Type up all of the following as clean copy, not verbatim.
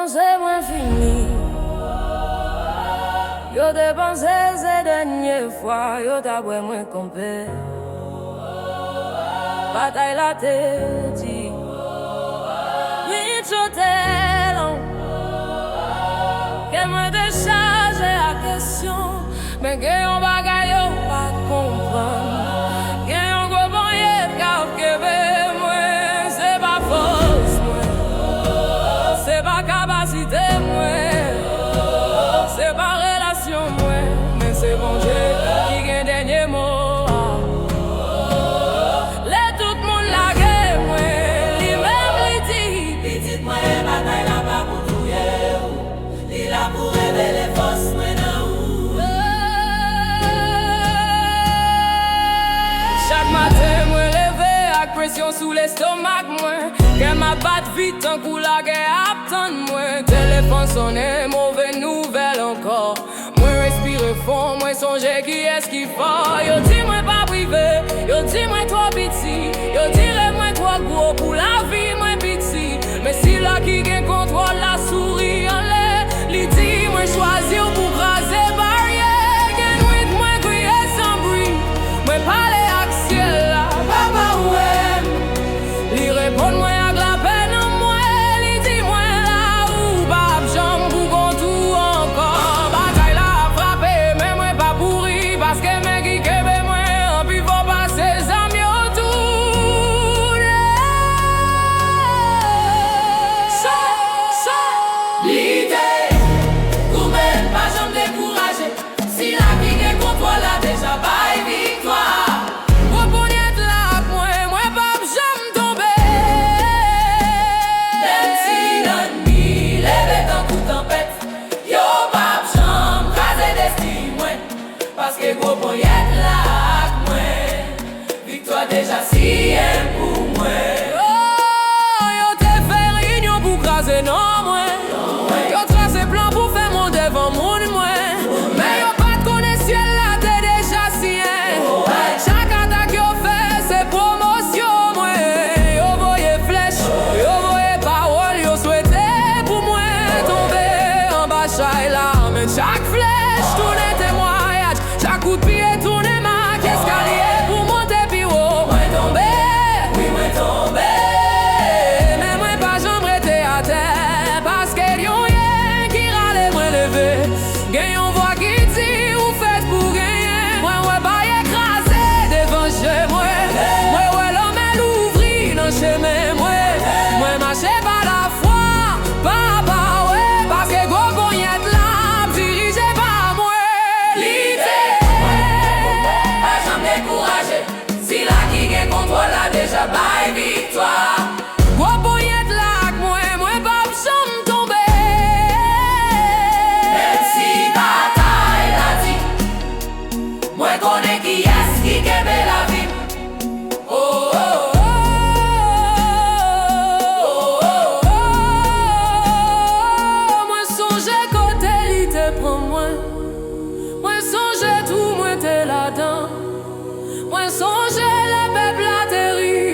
pensé moins fini. Yo te pensé ces dernières fois, yo t'a moins campé. Bataille la tête dit, vite j'hôtel, qu'elle me décharge la question, mais qu'on bagaille yo pas comprendre. Qu'on gros bon yé car que moi, c'est pas force moi, c'est pas capacité moi, c'est pas relation moi, mais c'est bon Dieu qui gagne dernier mot. Chaque matin, moi levé avec pression sous l'estomac, moi. Qu'elle m'a batte vite, un coup la guerre attend, moi. Téléphone sonné, mauvaise nouvelle encore. Moi respire fond, moi songe qui est-ce qui fait. Yo dis-moi pas privé, yo dis-moi trop petit. Yo dirais-moi trop gros pour la vie, moi petit. Mais si là qui gagne contrôle la souris en l'air, li dit moi choisir pour craser barrière. Gagne with moi crier sans bruit, moi parler. Li répond moi à la peine en moi, li dit moi là où bab jambe pour qu'on tout encore. Bataille la frappé, mais moi pas pourri parce que mes qui kebe moi en puis faut passer amis autour. L'idée, ou même pas jambe découragée. Si la qui est contre toi là déjà pas victoire. Parce que gros bon y'a de la moi, victoire déjà si elle pour moi. Oh, yo te fait réunion pour craser non moi. Yo tracé plan pour faire mon devant mon moi. Mais yo pas de connaître ciel là t'es déjà sien. Chaque attaque yo fait c'est promotion moi. Yo voyez flèche, yo voyez parole, yo souhaité pour moi tomber en bas chaque là. Mais chaque flèche tourne témoin. Chaque coup de pied tourne ma escalier pour monter puis haut. Moi tombé, oui moi tombé. Mais moi pas jamais resté à terre parce que yon rien qui râle moi levé. Gagne on voit qui dit ou fait pour gagner. Moi ouais pas écrasé devant chez moi. Moi ouais l'homme elle ouvrit dans chemin moi. Moi marché par la foi, papa ouais parce que gros bon y'a de l'âme dirigé par moi. Si la qui gagne contrôle a déjà bail victoire. Gros boyette là moi pas j'aime tomber. Même si bataille la dit, moi connais qui est-ce qui kebe la vie. Oh oh oh oh oh oh. Moi songe côté li te prend moi. Moi songe tout moi t'es là-dedans. Moi songe le peuple atterri,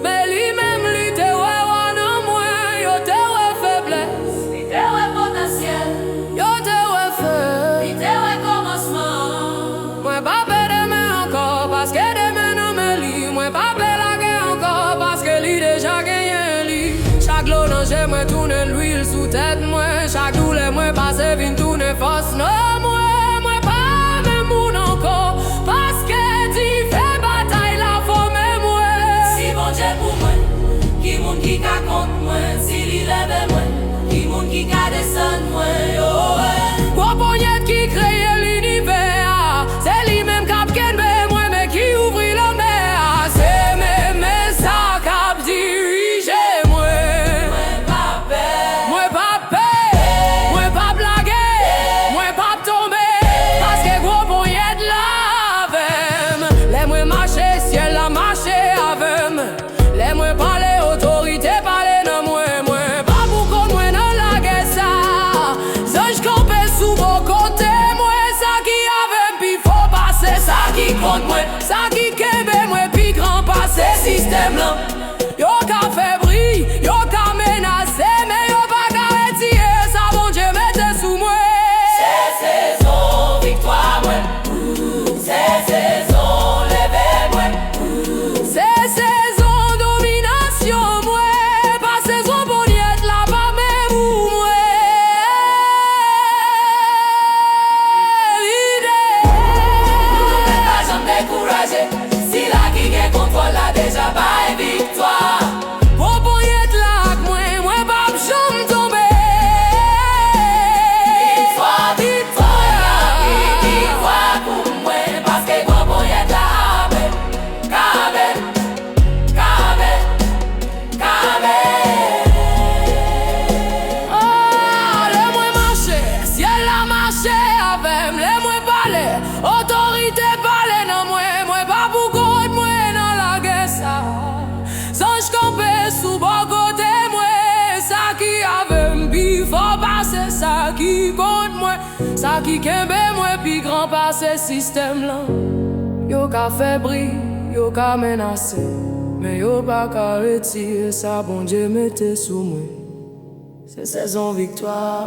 mais lui-même lui te ouais non moi, yo te ouais faiblesse, lui te ouais potentiel, yo te ouais feu, lui te ouais commencement. Moi pas peur demain encore parce que demain non me lit, moi pas peur la guerre encore parce que lui déjà gagné lui. Chaque l'eau dans j'ai moi tourne l'huile sous tête moi, chaque douleur moi passe vin tourne force non moi. Qui ka contre moi, si li lève moi, qui moun qui ka descend moi, yo. Gros pognette qui crée l'univers, c'est lui même cap kenbe moi, mais qui ouvre la mer, c'est même ça cap dirige moi. Moi pas peur, moi pas blaguer, moi pas tomber, parce que gros pognette la vem, les moi marcher ciel la marcher avec, les moi parler autorité parler. Ça qui kembe moi pi grand par ce système là. Yo ka fait bri, yo ka menacé, mais yo pas ka retirer ça bon Dieu mette sous moi. C'est saison victoire,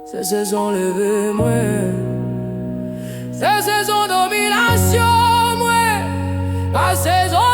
c'est saison lever moi. C'est saison domination moi, pas saison